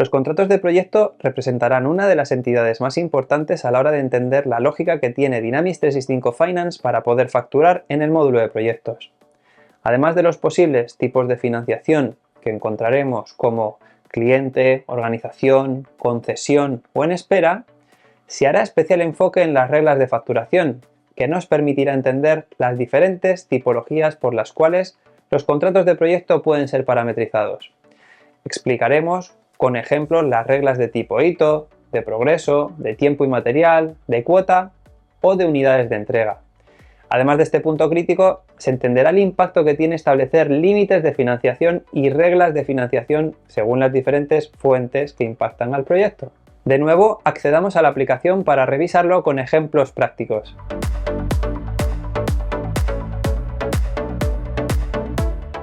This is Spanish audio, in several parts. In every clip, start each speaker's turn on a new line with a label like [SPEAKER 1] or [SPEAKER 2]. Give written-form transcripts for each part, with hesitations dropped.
[SPEAKER 1] Los contratos de proyecto representarán una de las entidades más importantes a la hora de entender la lógica que tiene Dynamics 365 Finance para poder facturar en el módulo de proyectos. Además de los posibles tipos de financiación que encontraremos como cliente, organización, concesión o en espera, se hará especial enfoque en las reglas de facturación, que nos permitirá entender las diferentes tipologías por las cuales los contratos de proyecto pueden ser parametrizados. Explicaremos con ejemplos las reglas de tipo hito, de progreso, de tiempo y material, de cuota o de unidades de entrega. Además de este punto crítico, se entenderá el impacto que tiene establecer límites de financiación y reglas de financiación según las diferentes fuentes que impactan al proyecto. De nuevo, accedamos a la aplicación para revisarlo con ejemplos prácticos.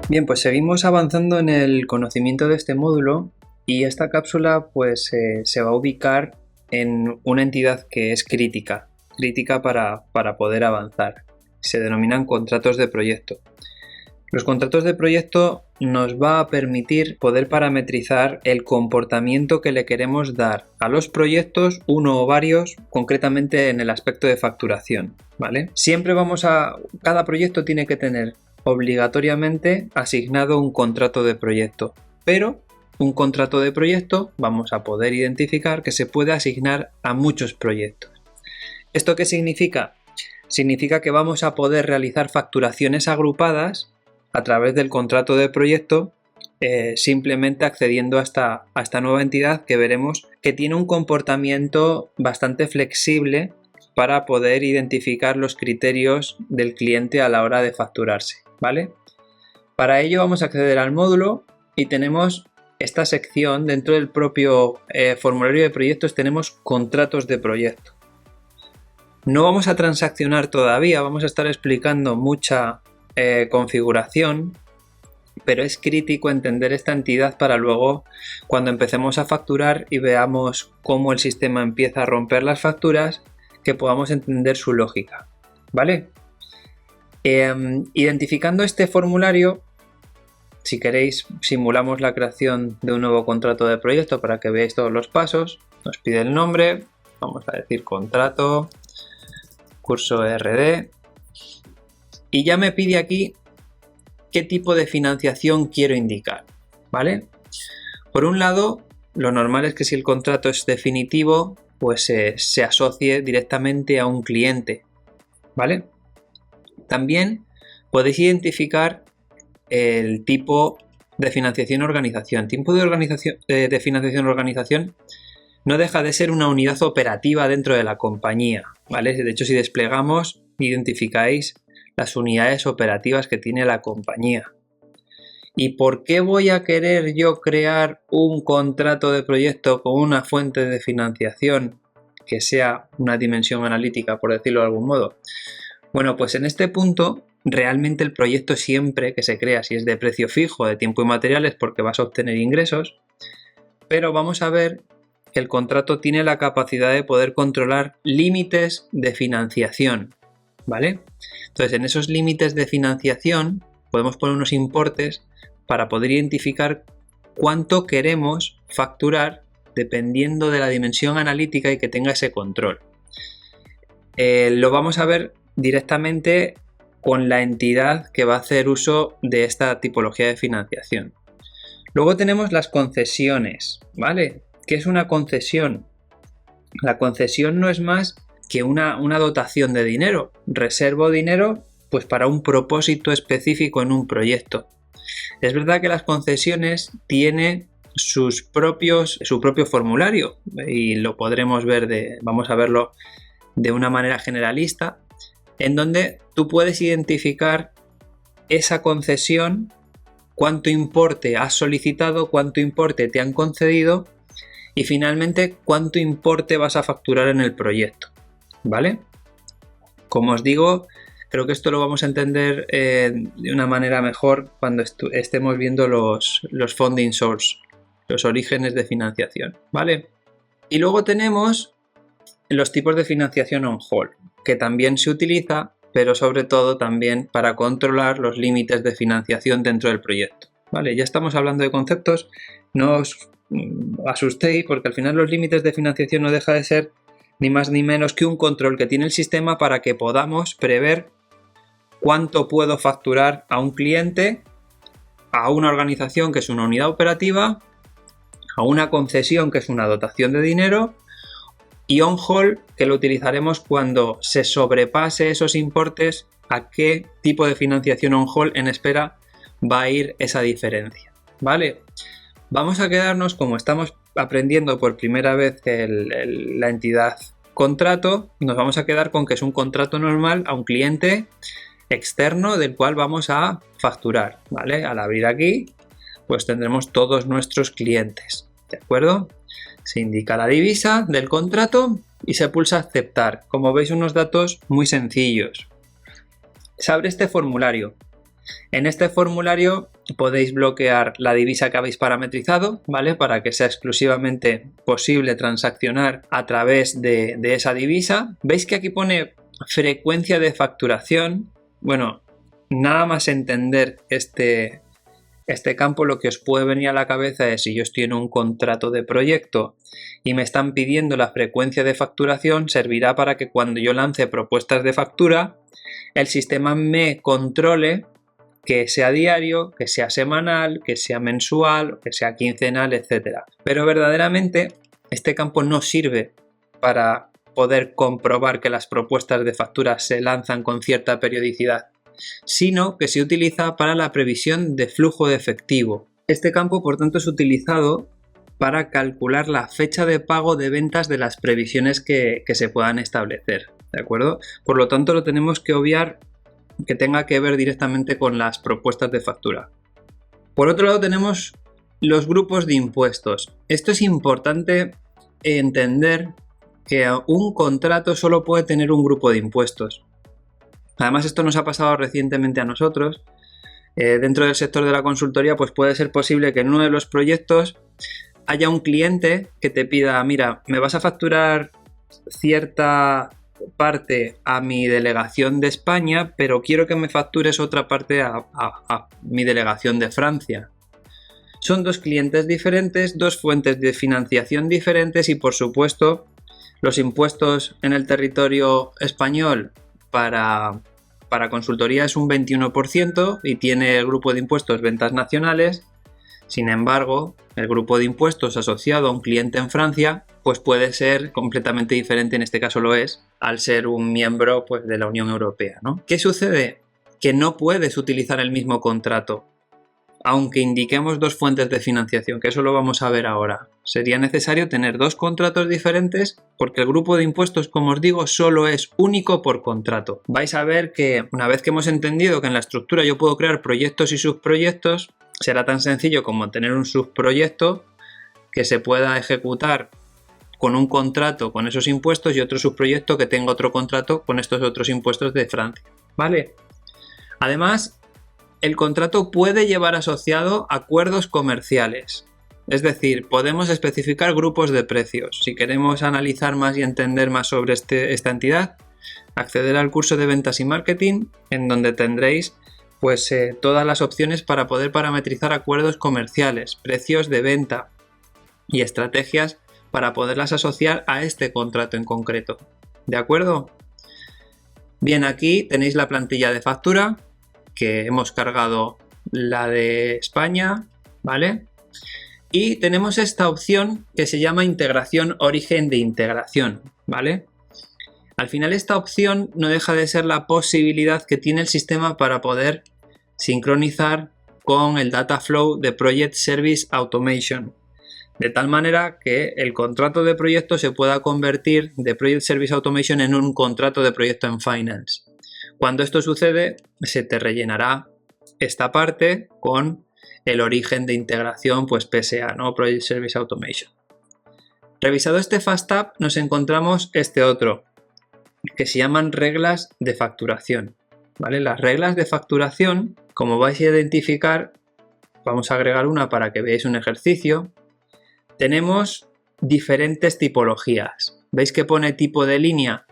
[SPEAKER 1] Bien, pues seguimos avanzando en el conocimiento de este módulo y esta cápsula pues se va a ubicar en una entidad que es crítica para poder avanzar. Se denominan contratos de proyecto. Los contratos de proyecto nos va a permitir poder parametrizar el comportamiento que le queremos dar a los proyectos, uno o varios, concretamente en el aspecto de facturación, ¿vale? Cada proyecto tiene que tener obligatoriamente asignado un contrato de proyecto, pero un contrato de proyecto vamos a poder identificar que se puede asignar a muchos proyectos. ¿Esto qué significa? Significa que vamos a poder realizar facturaciones agrupadas a través del contrato de proyecto, simplemente accediendo a esta nueva entidad que veremos que tiene un comportamiento bastante flexible para poder identificar los criterios del cliente a la hora de facturarse, ¿vale? Para ello vamos a acceder al módulo y tenemos esta sección. Dentro del propio formulario de proyectos tenemos contratos de proyecto. No vamos a transaccionar todavía, vamos a estar explicando mucha configuración, pero es crítico entender esta entidad para luego, cuando empecemos a facturar y veamos cómo el sistema empieza a romper las facturas, que podamos entender su lógica, ¿vale? Identificando este formulario, si queréis, simulamos la creación de un nuevo contrato de proyecto para que veáis todos los pasos. Nos pide el nombre, vamos a decir contrato, curso RD, y ya me pide aquí qué tipo de financiación quiero indicar, ¿vale? Por un lado, lo normal es que si el contrato es definitivo, pues se asocie directamente a un cliente, ¿vale? También podéis identificar el tipo de financiación organización. Tipo de financiación organización no deja de ser una unidad operativa dentro de la compañía, ¿vale? De hecho, si desplegamos, identificáis las unidades operativas que tiene la compañía. ¿Y por qué voy a querer yo crear un contrato de proyecto con una fuente de financiación que sea una dimensión analítica, por decirlo de algún modo? Bueno, pues en este punto, realmente el proyecto siempre que se crea, si es de precio fijo, de tiempo y materiales, porque vas a obtener ingresos, pero vamos a ver que el contrato tiene la capacidad de poder controlar límites de financiación, ¿vale? Entonces, en esos límites de financiación podemos poner unos importes para poder identificar cuánto queremos facturar dependiendo de la dimensión analítica y que tenga ese control. Lo vamos a ver directamente con la entidad que va a hacer uso de esta tipología de financiación. Luego tenemos las concesiones, ¿vale? ¿Qué es una concesión? La concesión no es más que una dotación de dinero. Reservo dinero pues para un propósito específico en un proyecto. Es verdad que las concesiones tienen su propio formulario y lo podremos ver vamos a verlo de una manera generalista, en donde tú puedes identificar esa concesión, cuánto importe has solicitado, cuánto importe te han concedido y finalmente cuánto importe vas a facturar en el proyecto, ¿vale? Como os digo, creo que esto lo vamos a entender de una manera mejor cuando estemos viendo los funding source, los orígenes de financiación, ¿vale? Y luego tenemos los tipos de financiación on hold, que también se utiliza, pero sobre todo también para controlar los límites de financiación dentro del proyecto, ¿vale? Ya estamos hablando de conceptos, no os asustéis, porque al final los límites de financiación no deja de ser ni más ni menos que un control que tiene el sistema para que podamos prever cuánto puedo facturar a un cliente, a una organización que es una unidad operativa, a una concesión que es una dotación de dinero, y on-hold, que lo utilizaremos cuando se sobrepase esos importes, a qué tipo de financiación on-hold en espera va a ir esa diferencia, ¿vale? Vamos a quedarnos, como estamos aprendiendo por primera vez la entidad contrato, nos vamos a quedar con que es un contrato normal a un cliente externo del cual vamos a facturar, ¿vale? Al abrir aquí, pues tendremos todos nuestros clientes, ¿de acuerdo? Se indica la divisa del contrato y se pulsa aceptar. Como veis, unos datos muy sencillos. Se abre este formulario. En este formulario podéis bloquear la divisa que habéis parametrizado, ¿vale? Para que sea exclusivamente posible transaccionar a través de esa divisa. ¿Veis que aquí pone frecuencia de facturación? Bueno, nada más entender este campo, lo que os puede venir a la cabeza es: si yo estoy en un contrato de proyecto y me están pidiendo la frecuencia de facturación, servirá para que cuando yo lance propuestas de factura, el sistema me controle que sea diario, que sea semanal, que sea mensual, que sea quincenal, etc. Pero verdaderamente este campo no sirve para poder comprobar que las propuestas de factura se lanzan con cierta periodicidad, sino que se utiliza para la previsión de flujo de efectivo. Este campo, por tanto, es utilizado para calcular la fecha de pago de ventas de las previsiones que se puedan establecer, ¿de acuerdo? Por lo tanto, lo tenemos que obviar que tenga que ver directamente con las propuestas de factura. Por otro lado, tenemos los grupos de impuestos. Esto es importante entender, que un contrato solo puede tener un grupo de impuestos. Además, esto nos ha pasado recientemente a nosotros. Dentro del sector de la consultoría, pues puede ser posible que en uno de los proyectos haya un cliente que te pida: mira, me vas a facturar cierta parte a mi delegación de España, pero quiero que me factures otra parte a mi delegación de Francia. Son dos clientes diferentes, dos fuentes de financiación diferentes, y por supuesto los impuestos en el territorio español para consultoría es un 21% y tiene el grupo de impuestos ventas nacionales. Sin embargo, el grupo de impuestos asociado a un cliente en Francia pues puede ser completamente diferente, en este caso lo es, al ser un miembro pues, de la Unión Europea, ¿no? ¿Qué sucede? Que no puedes utilizar el mismo contrato, aunque indiquemos dos fuentes de financiación, que eso lo vamos a ver ahora. Sería necesario tener dos contratos diferentes porque el grupo de impuestos, como os digo, solo es único por contrato. Vais a ver que una vez que hemos entendido que en la estructura yo puedo crear proyectos y subproyectos, será tan sencillo como tener un subproyecto que se pueda ejecutar con un contrato con esos impuestos y otro subproyecto que tenga otro contrato con estos otros impuestos de Francia, ¿vale? Además, el contrato puede llevar asociado acuerdos comerciales. Es decir, podemos especificar grupos de precios. Si queremos analizar más y entender más sobre esta entidad, acceder al curso de ventas y marketing, en donde tendréis pues todas las opciones para poder parametrizar acuerdos comerciales, precios de venta y estrategias para poderlas asociar a este contrato en concreto. ¿De acuerdo? Bien, aquí tenéis la plantilla de factura, que hemos cargado la de España, ¿vale? Y tenemos esta opción que se llama integración origen de integración, ¿vale? Al final esta opción no deja de ser la posibilidad que tiene el sistema para poder sincronizar con el data flow de Project Service Automation, de tal manera que el contrato de proyecto se pueda convertir de Project Service Automation en un contrato de proyecto en Finance. Cuando esto sucede, se te rellenará esta parte con el origen de integración, pues PSA, ¿no? Project Service Automation. Revisado este FastApp, nos encontramos este otro, que se llaman reglas de facturación, ¿vale? Las reglas de facturación, como vais a identificar, vamos a agregar una para que veáis un ejercicio. Tenemos diferentes tipologías. ¿Veis que pone tipo de línea?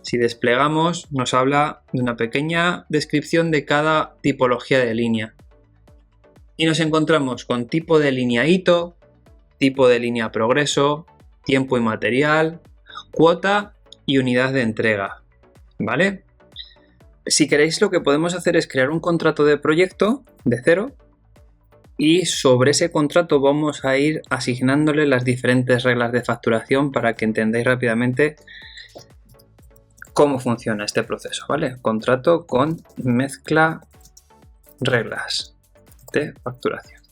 [SPEAKER 1] Si desplegamos, nos habla de una pequeña descripción de cada tipología de línea. Y nos encontramos con tipo de línea hito, tipo de línea progreso, tiempo y material, cuota y unidad de entrega, ¿vale? Si queréis, lo que podemos hacer es crear un contrato de proyecto de cero y sobre ese contrato vamos a ir asignándole las diferentes reglas de facturación para que entendáis rápidamente cómo funciona este proceso, ¿vale? Contrato con mezcla reglas de facturación.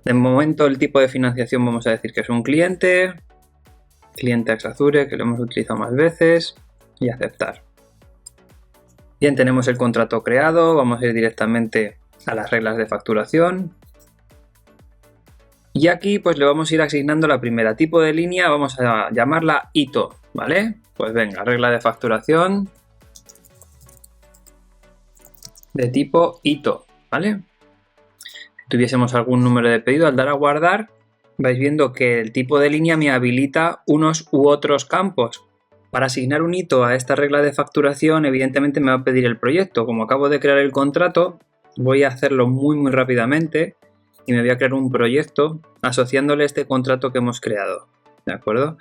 [SPEAKER 1] De momento el tipo de financiación vamos a decir que es un cliente Axazure, que lo hemos utilizado más veces, y aceptar. Bien, tenemos el contrato creado, vamos a ir directamente a las reglas de facturación. Y aquí pues le vamos a ir asignando la primera tipo de línea, vamos a llamarla hito, ¿vale? Pues venga, regla de facturación de tipo hito, ¿vale? Si tuviésemos algún número de pedido, al dar a guardar, vais viendo que el tipo de línea me habilita unos u otros campos. Para asignar un hito a esta regla de facturación, evidentemente me va a pedir el proyecto. Como acabo de crear el contrato, voy a hacerlo muy rápidamente y me voy a crear un proyecto asociándole este contrato que hemos creado, ¿de acuerdo?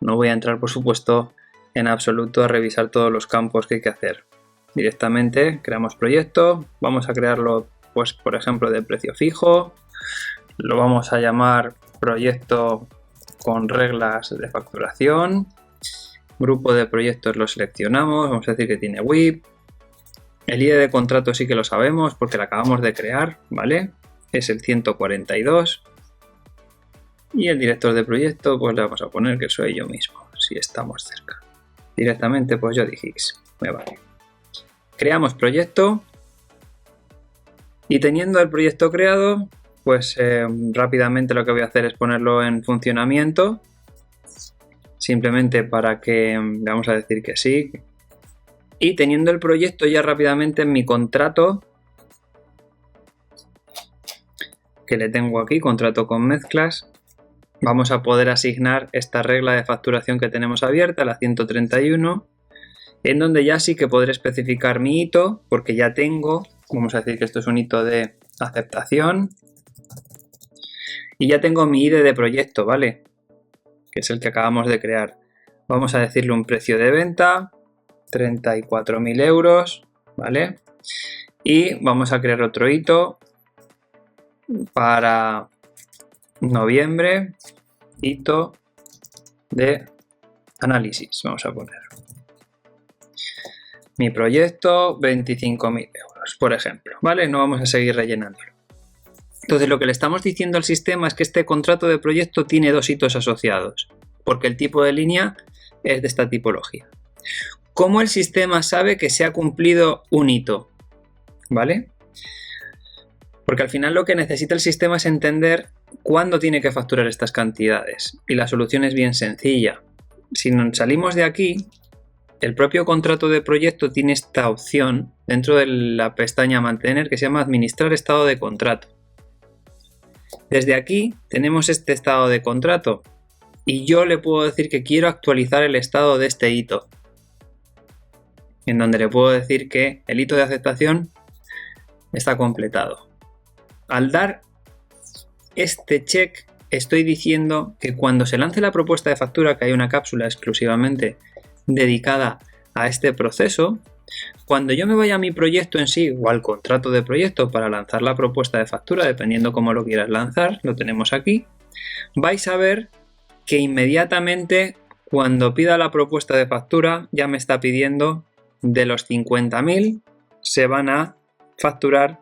[SPEAKER 1] No voy a entrar, por supuesto, en absoluto a revisar todos los campos que hay que hacer. Directamente creamos proyecto, vamos a crearlo, pues por ejemplo, de precio fijo, lo vamos a llamar proyecto con reglas de facturación, grupo de proyectos lo seleccionamos, vamos a decir que tiene WIP, el ID de contrato sí que lo sabemos porque lo acabamos de crear, ¿vale? Es el 142 y el director de proyecto pues le vamos a poner que soy yo mismo, si estamos cerca. Directamente pues Jodihiggs, me vale. Creamos proyecto y teniendo el proyecto creado, pues rápidamente lo que voy a hacer es ponerlo en funcionamiento, simplemente para que le vamos a decir que sí. Y teniendo el proyecto ya rápidamente en mi contrato, que le tengo aquí, contrato con mezclas, vamos a poder asignar esta regla de facturación que tenemos abierta, la 131, en donde ya sí que podré especificar mi hito, porque ya tengo, vamos a decir que esto es un hito de aceptación, y ya tengo mi ID de proyecto, ¿vale? Que es el que acabamos de crear. Vamos a decirle un precio de venta, 34.000 euros, ¿vale? Y vamos a crear otro hito para noviembre, hito de análisis, vamos a poner. Mi proyecto, 25.000 euros, por ejemplo, ¿vale? No vamos a seguir rellenándolo. Entonces lo que le estamos diciendo al sistema es que este contrato de proyecto tiene dos hitos asociados, porque el tipo de línea es de esta tipología. ¿Cómo el sistema sabe que se ha cumplido un hito? ¿Vale? Porque al final lo que necesita el sistema es entender cuándo tiene que facturar estas cantidades. Y la solución es bien sencilla. Si nos salimos de aquí, el propio contrato de proyecto tiene esta opción dentro de la pestaña mantener que se llama administrar estado de contrato. Desde aquí tenemos este estado de contrato y yo le puedo decir que quiero actualizar el estado de este hito, en donde le puedo decir que el hito de aceptación está completado. Al dar este check estoy diciendo que cuando se lance la propuesta de factura, que hay una cápsula exclusivamente dedicada a este proceso, cuando yo me vaya a mi proyecto en sí o al contrato de proyecto para lanzar la propuesta de factura, dependiendo cómo lo quieras lanzar, lo tenemos aquí, vais a ver que inmediatamente cuando pida la propuesta de factura ya me está pidiendo de los 50.000 se van a facturar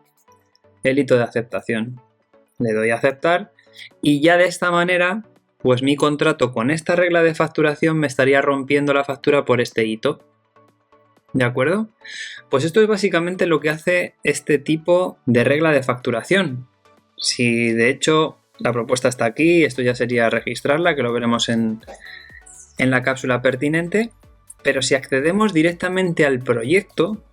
[SPEAKER 1] el hito de aceptación. Le doy a aceptar y ya de esta manera pues mi contrato con esta regla de facturación me estaría rompiendo la factura por este hito. ¿De acuerdo? Pues esto es básicamente lo que hace este tipo de regla de facturación. Si de hecho la propuesta está aquí, esto ya sería registrarla, que lo veremos en la cápsula pertinente, pero si accedemos directamente al proyecto,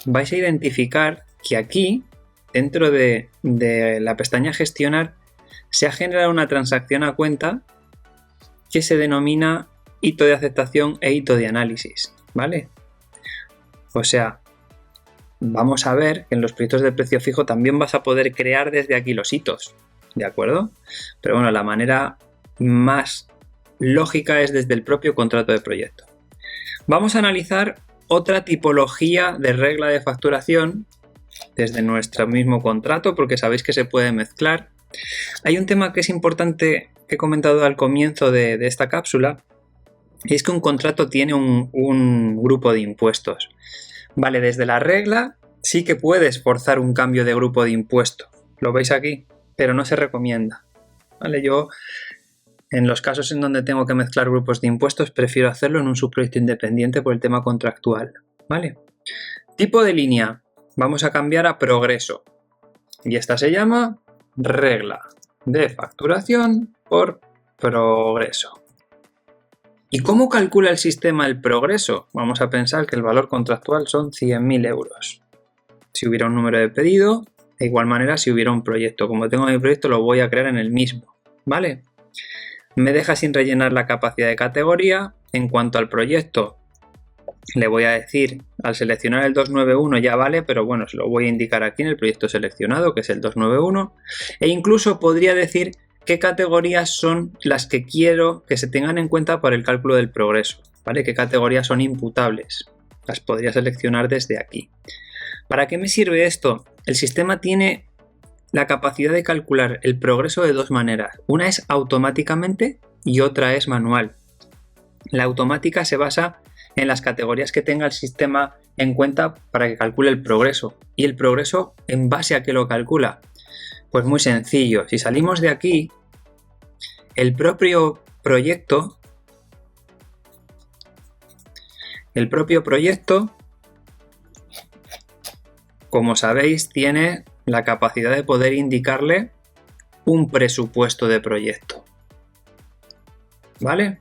[SPEAKER 1] vais a identificar que aquí, dentro de la pestaña gestionar, se ha generado una transacción a cuenta que se denomina hito de aceptación e hito de análisis, ¿vale? O sea, vamos a ver que en los proyectos de precio fijo también vas a poder crear desde aquí los hitos. ¿de acuerdo? Pero bueno, la manera más lógica es desde el propio contrato de proyecto. Vamos a analizar otra tipología de regla de facturación desde nuestro mismo contrato, porque sabéis que se puede mezclar. Hay un tema que es importante que he comentado al comienzo de esta cápsula, y es que un contrato tiene un grupo de impuestos. Vale, desde la regla sí que puedes forzar un cambio de grupo de impuesto. Lo veis aquí, pero no se recomienda. Vale, yo en los casos en donde tengo que mezclar grupos de impuestos prefiero hacerlo en un subproyecto independiente por el tema contractual. Vale. Tipo de línea. Vamos a cambiar a progreso. Y esta se llama regla de facturación por progreso. ¿Y cómo calcula el sistema el progreso? Vamos a pensar que el valor contractual son 100.000 euros. Si hubiera un número de pedido, de igual manera si hubiera un proyecto. Como tengo mi proyecto, lo voy a crear en el mismo. ¿Vale? Me deja sin rellenar la capacidad de categoría. En cuanto al proyecto, le voy a decir, al seleccionar el 291 ya vale, pero bueno, se lo voy a indicar aquí en el proyecto seleccionado, que es el 291. E incluso podría decir qué categorías son las que quiero que se tengan en cuenta para el cálculo del progreso, ¿vale? ¿Qué categorías son imputables? Las podría seleccionar desde aquí. ¿Para qué me sirve esto? El sistema tiene la capacidad de calcular el progreso de dos maneras. Una es automáticamente y otra es manual. La automática se basa en las categorías que tenga el sistema en cuenta para que calcule el progreso. ¿Y el progreso en base a qué lo calcula? Pues muy sencillo. Si salimos de aquí, el propio proyecto, como sabéis, tiene la capacidad de poder indicarle un presupuesto de proyecto. ¿Vale?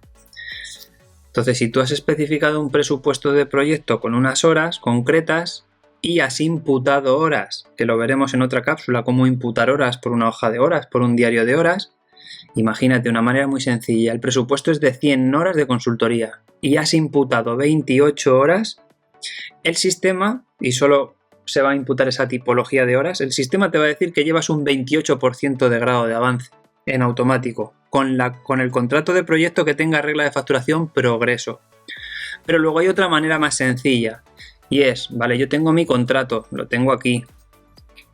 [SPEAKER 1] Entonces, si tú has especificado un presupuesto de proyecto con unas horas concretas y has imputado horas, que lo veremos en otra cápsula, cómo imputar horas por una hoja de horas, por un diario de horas, imagínate una manera muy sencilla. El presupuesto es de 100 horas de consultoría y has imputado 28 horas, el sistema, y solo se va a imputar esa tipología de horas, el sistema te va a decir que llevas un 28% de grado de avance en automático, con el contrato de proyecto que tenga regla de facturación progreso. Pero luego hay otra manera más sencilla, y es, vale, yo tengo mi contrato, lo tengo aquí,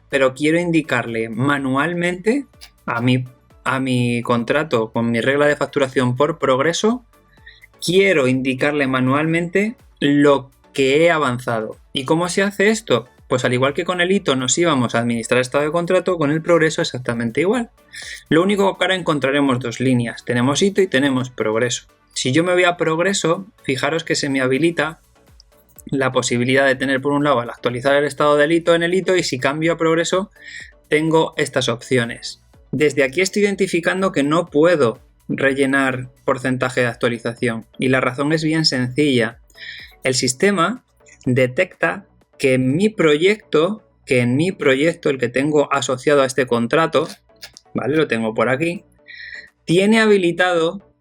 [SPEAKER 1] pero quiero indicarle manualmente a mi contrato con mi regla de facturación por progreso, quiero indicarle manualmente lo que he avanzado. ¿Y cómo se hace esto? Pues al igual que con el hito nos íbamos a administrar estado de contrato, con el progreso exactamente igual. Lo único que ahora encontraremos dos líneas. Tenemos hito y tenemos progreso. Si yo me voy a progreso, fijaros que se me habilita la posibilidad de tener por un lado al actualizar el estado del hito en el hito, y si cambio a progreso tengo estas opciones. Desde aquí estoy identificando que no puedo rellenar porcentaje de actualización, y la razón es bien sencilla. El sistema detecta que en mi proyecto, el que tengo asociado a este contrato, ¿vale? Lo tengo por aquí, tiene habilitado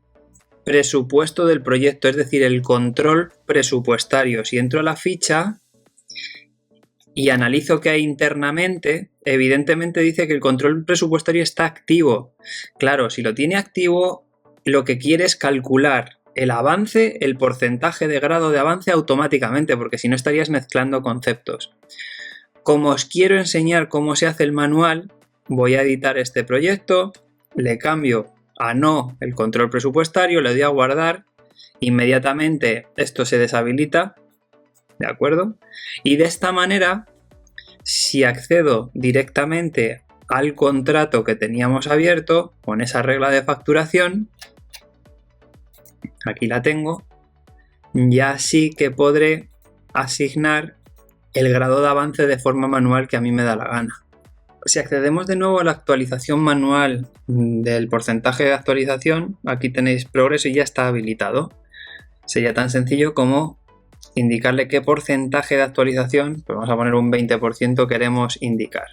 [SPEAKER 1] presupuesto del proyecto, es decir, el control presupuestario. Si entro a la ficha y analizo qué hay internamente, evidentemente dice que el control presupuestario está activo. Claro, si lo tiene activo, lo que quiere es calcular el avance, el porcentaje de grado de avance automáticamente, porque si no estarías mezclando conceptos. Como os quiero enseñar cómo se hace el manual, voy a editar este proyecto, le cambio a no el control presupuestario, le doy a guardar, inmediatamente esto se deshabilita, ¿de acuerdo? Y de esta manera, si accedo directamente al contrato que teníamos abierto con esa regla de facturación, aquí la tengo, ya sí que podré asignar el grado de avance de forma manual que a mí me da la gana. Si accedemos de nuevo a la actualización manual del porcentaje de actualización, aquí tenéis progreso y ya está habilitado. Sería tan sencillo como indicarle qué porcentaje de actualización, pues vamos a poner un 20%, queremos indicar.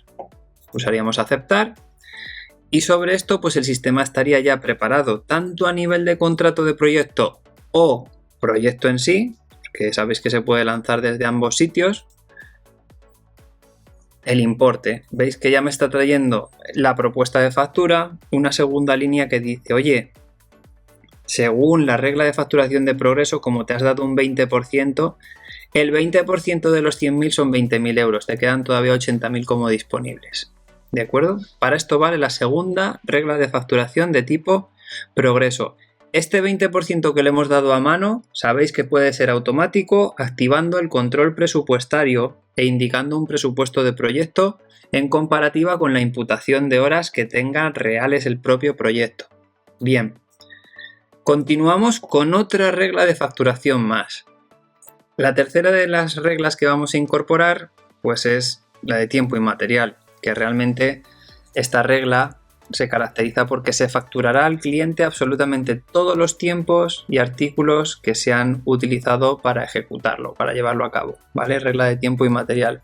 [SPEAKER 1] Pulsaríamos aceptar y sobre esto pues el sistema estaría ya preparado tanto a nivel de contrato de proyecto o proyecto en sí, que sabéis que se puede lanzar desde ambos sitios. el importe. Veis que ya me está trayendo la propuesta de factura, una segunda línea que dice, oye, según la regla de facturación de progreso, como te has dado un 20%, el 20% de los 100.000 son 20.000 euros, te quedan todavía 80.000 como disponibles. ¿De acuerdo? Para esto vale la segunda regla de facturación de tipo progreso. Este 20% que le hemos dado a mano, sabéis que puede ser automático activando el control presupuestario e indicando un presupuesto de proyecto en comparativa con la imputación de horas que tenga reales el propio proyecto. Bien, continuamos con otra regla de facturación más. La tercera de las reglas que vamos a incorporar pues es la de tiempo y material, que realmente esta regla se caracteriza porque se facturará al cliente absolutamente todos los tiempos y artículos que se han utilizado para ejecutarlo, para llevarlo a cabo, ¿vale? Regla de tiempo y material.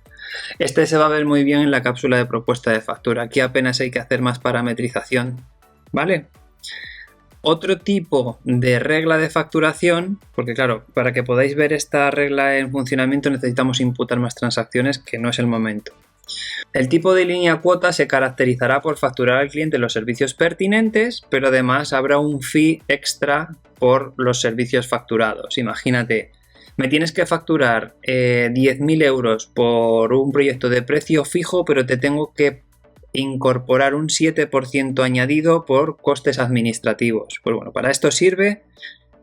[SPEAKER 1] Este se va a ver muy bien en la cápsula de propuesta de factura. Aquí apenas hay que hacer más parametrización, ¿vale? Otro tipo de regla de facturación, porque claro, para que podáis ver esta regla en funcionamiento necesitamos imputar más transacciones, que no es el momento. El tipo de línea cuota se caracterizará por facturar al cliente los servicios pertinentes, pero además habrá un fee extra por los servicios facturados. Imagínate, me tienes que facturar 10.000 euros por un proyecto de precio fijo, pero te tengo que incorporar un 7% añadido por costes administrativos. Pues bueno, para esto sirve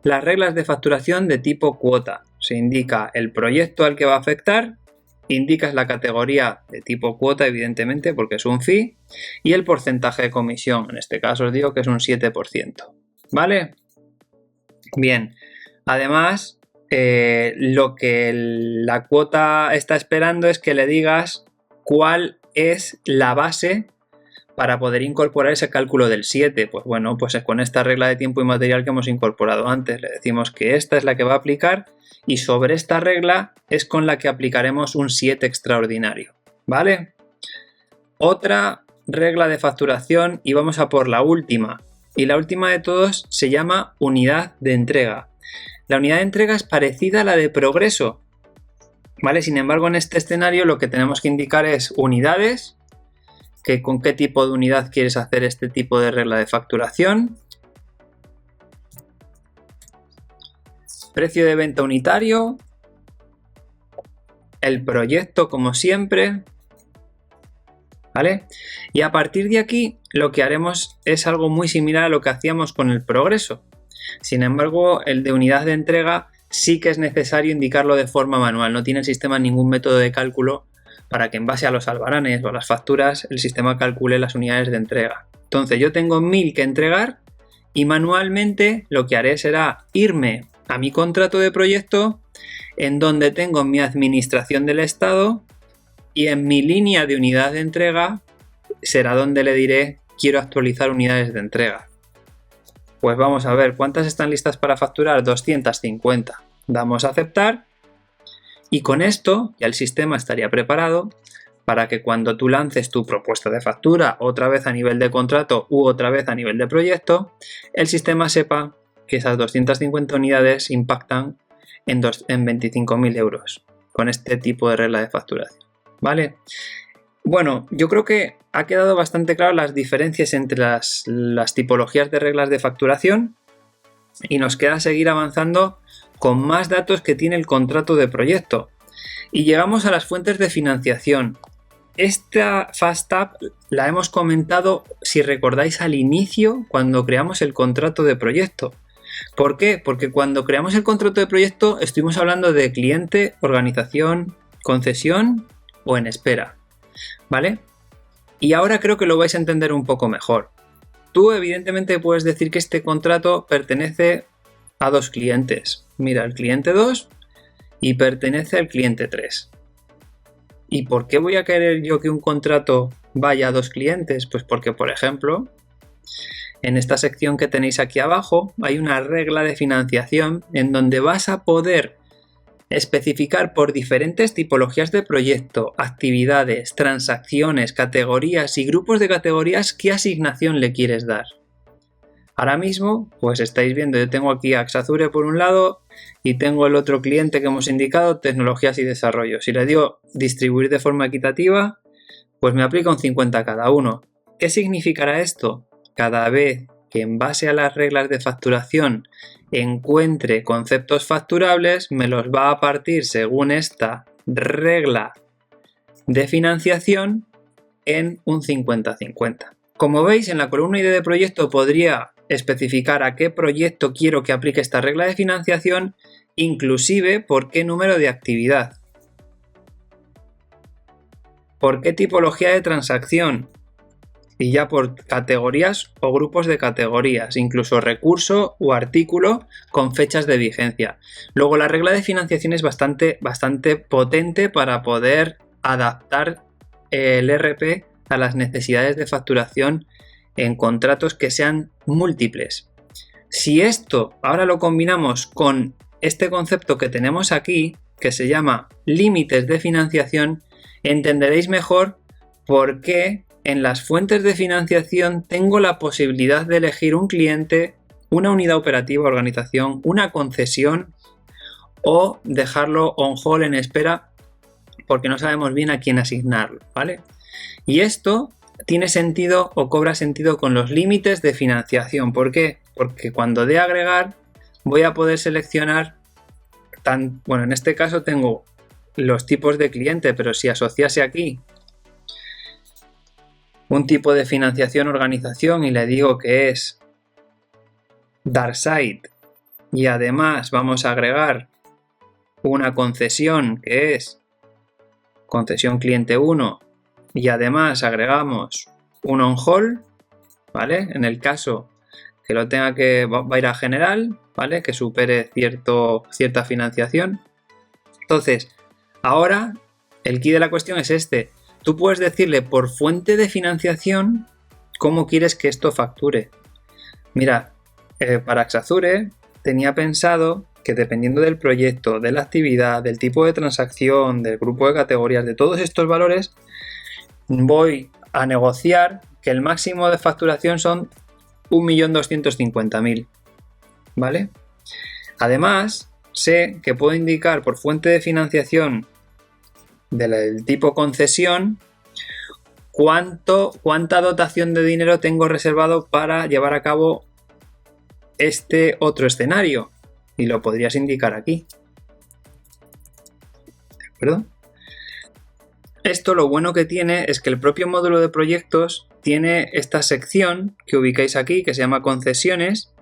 [SPEAKER 1] las reglas de facturación de tipo cuota. Se indica el proyecto al que va a afectar, indicas la categoría de tipo cuota, evidentemente, porque es un fee, y el porcentaje de comisión. En este caso os digo que es un 7%. ¿Vale? Bien. Además, lo que la cuota está esperando es que le digas cuál es la base para poder incorporar ese cálculo del 7. Pues bueno, pues es con esta regla de tiempo y material que hemos incorporado antes. Le decimos que esta es la que va a aplicar y sobre esta regla es con la que aplicaremos un 7 extraordinario. ¿Vale? Otra regla de facturación y vamos a por la última. Y la última de todos se llama unidad de entrega. La unidad de entrega es parecida a la de progreso, ¿vale? Sin embargo, en este escenario lo que tenemos que indicar es unidades, que con qué tipo de unidad quieres hacer este tipo de regla de facturación, precio de venta unitario, el proyecto como siempre, ¿vale? Y a partir de aquí lo que haremos es algo muy similar a lo que hacíamos con el progreso. Sin embargo, el de unidad de entrega sí que es necesario indicarlo de forma manual. No tiene el sistema ningún método de cálculo para que en base a los albaranes o a las facturas el sistema calcule las unidades de entrega. Entonces yo tengo 1000 que entregar y manualmente lo que haré será irme a mi contrato de proyecto en donde tengo mi administración del estado y en mi línea de unidad de entrega será donde le diré quiero actualizar unidades de entrega. Pues vamos a ver, ¿cuántas están listas para facturar? 250. Damos a aceptar y con esto ya el sistema estaría preparado para que cuando tú lances tu propuesta de factura otra vez a nivel de contrato u otra vez a nivel de proyecto, el sistema sepa que esas 250 unidades impactan en 25.000 euros con este tipo de regla de facturación. ¿Vale? Bueno, yo creo que ha quedado bastante claro las diferencias entre las tipologías de reglas de facturación y nos queda seguir avanzando con más datos que tiene el contrato de proyecto. Y llegamos a las fuentes de financiación. Esta FastApp la hemos comentado, si recordáis, al inicio cuando creamos el contrato de proyecto. ¿Por qué? Porque cuando creamos el contrato de proyecto estuvimos hablando de cliente, organización, concesión o en espera. ¿Vale? Y ahora creo que lo vais a entender un poco mejor. Tú evidentemente puedes decir que este contrato pertenece a dos clientes. Mira, el cliente 2 y pertenece al cliente 3. ¿Y por qué voy a querer yo que un contrato vaya a dos clientes? Pues porque, por ejemplo, en esta sección que tenéis aquí abajo hay una regla de financiación en donde vas a poder especificar por diferentes tipologías de proyecto, actividades, transacciones, categorías y grupos de categorías qué asignación le quieres dar. Ahora mismo, pues estáis viendo, yo tengo aquí a Axazure por un lado y tengo el otro cliente que hemos indicado, tecnologías y desarrollo. Si le digo distribuir de forma equitativa, pues me aplica un 50 a cada uno. ¿Qué significará esto? Cada vez que en base a las reglas de facturación encuentre conceptos facturables, me los va a partir según esta regla de financiación en un 50-50. Como veis, en la columna ID de proyecto podría especificar a qué proyecto quiero que aplique esta regla de financiación, inclusive por qué número de actividad, por qué tipología de transacción y ya por categorías o grupos de categorías, incluso recurso o artículo con fechas de vigencia. Luego, la regla de financiación es bastante potente para poder adaptar el ERP a las necesidades de facturación en contratos que sean múltiples. Si esto ahora lo combinamos con este concepto que tenemos aquí, que se llama límites de financiación, entenderéis mejor por qué en las fuentes de financiación tengo la posibilidad de elegir un cliente, una unidad operativa, organización, una concesión o dejarlo on hold, en espera, porque no sabemos bien a quién asignarlo, ¿vale? Y esto tiene sentido o cobra sentido con los límites de financiación. ¿Por qué? Porque cuando dé agregar voy a poder seleccionar, bueno, en este caso tengo los tipos de cliente, pero si asociase aquí un tipo de financiación organización y le digo que es DarkSide y además vamos a agregar una concesión que es concesión cliente 1 y además agregamos un on-hold, ¿vale? En el caso que lo tenga que va a ir a general, ¿vale? Que supere cierta financiación. Entonces, ahora el key de la cuestión es este. Tú puedes decirle por fuente de financiación cómo quieres que esto facture. Mira, para Axazure tenía pensado que dependiendo del proyecto, de la actividad, del tipo de transacción, del grupo de categorías, de todos estos valores, voy a negociar que el máximo de facturación son 1.250.000, ¿vale? Además, sé que puedo indicar por fuente de financiación del tipo concesión cuánta dotación de dinero tengo reservado para llevar a cabo este otro escenario y lo podrías indicar aquí. ¿De acuerdo? Esto lo bueno que tiene es que el propio módulo de proyectos tiene esta sección que ubicáis aquí que se llama concesiones,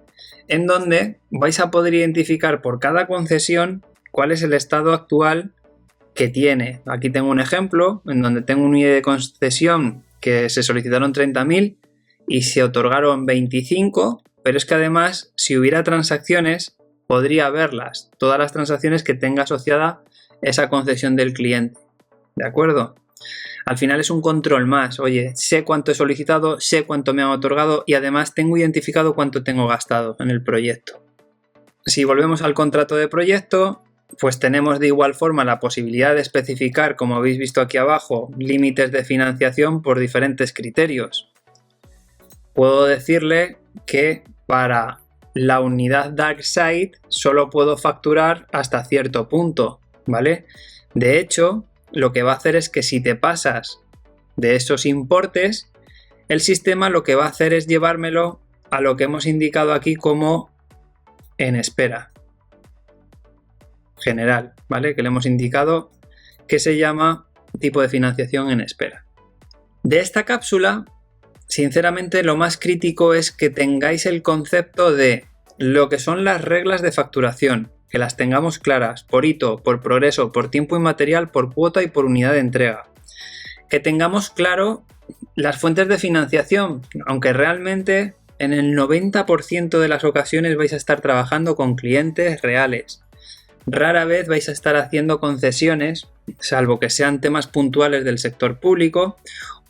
[SPEAKER 1] en donde vais a poder identificar por cada concesión cuál es el estado actual que tiene. Aquí tengo un ejemplo en donde tengo un ID de concesión que se solicitaron 30.000 y se otorgaron 25, pero es que además si hubiera transacciones podría verlas, todas las transacciones que tenga asociada esa concesión del cliente. ¿De acuerdo? Al final es un control más. Oye, sé cuánto he solicitado, sé cuánto me han otorgado y además tengo identificado cuánto tengo gastado en el proyecto. Si volvemos al contrato de proyecto, pues tenemos de igual forma la posibilidad de especificar, como habéis visto aquí abajo, límites de financiación por diferentes criterios. Puedo decirle que para la unidad DarkSide solo puedo facturar hasta cierto punto, ¿vale? De hecho, lo que va a hacer es que si te pasas de esos importes, el sistema lo que va a hacer es llevármelo a lo que hemos indicado aquí como en espera general, ¿vale? Que le hemos indicado que se llama tipo de financiación en espera. De esta cápsula, sinceramente, lo más crítico es que tengáis el concepto de lo que son las reglas de facturación, que las tengamos claras por hito, por progreso, por tiempo inmaterial, por cuota y por unidad de entrega. Que tengamos claro las fuentes de financiación, aunque realmente en el 90% de las ocasiones vais a estar trabajando con clientes reales. Rara vez vais a estar haciendo concesiones, salvo que sean temas puntuales del sector público,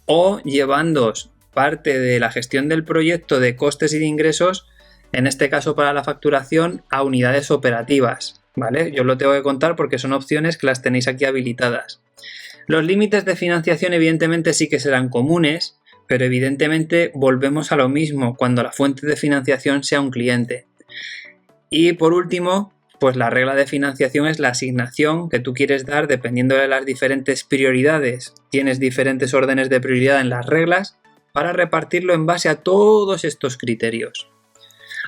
[SPEAKER 1] o llevándoos parte de la gestión del proyecto de costes y de ingresos, en este caso para la facturación, a unidades operativas, ¿vale? Yo os lo tengo que contar porque son opciones que las tenéis aquí habilitadas. Los límites de financiación evidentemente sí que serán comunes, pero evidentemente volvemos a lo mismo cuando la fuente de financiación sea un cliente. Y por último, pues la regla de financiación es la asignación que tú quieres dar dependiendo de las diferentes prioridades. Tienes diferentes órdenes de prioridad en las reglas para repartirlo en base a todos estos criterios.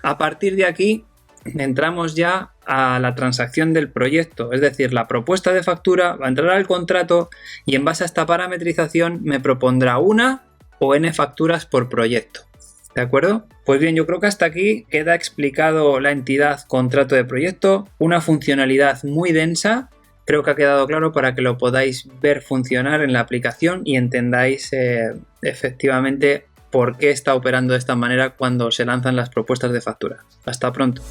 [SPEAKER 1] A partir de aquí entramos ya a la transacción del proyecto, es decir, la propuesta de factura va a entrar al contrato y en base a esta parametrización me propondrá una o n facturas por proyecto. ¿De acuerdo? Pues bien, yo creo que hasta aquí queda explicado la entidad contrato de proyecto, una funcionalidad muy densa. Creo que ha quedado claro para que lo podáis ver funcionar en la aplicación y entendáis efectivamente por qué está operando de esta manera cuando se lanzan las propuestas de factura. Hasta pronto.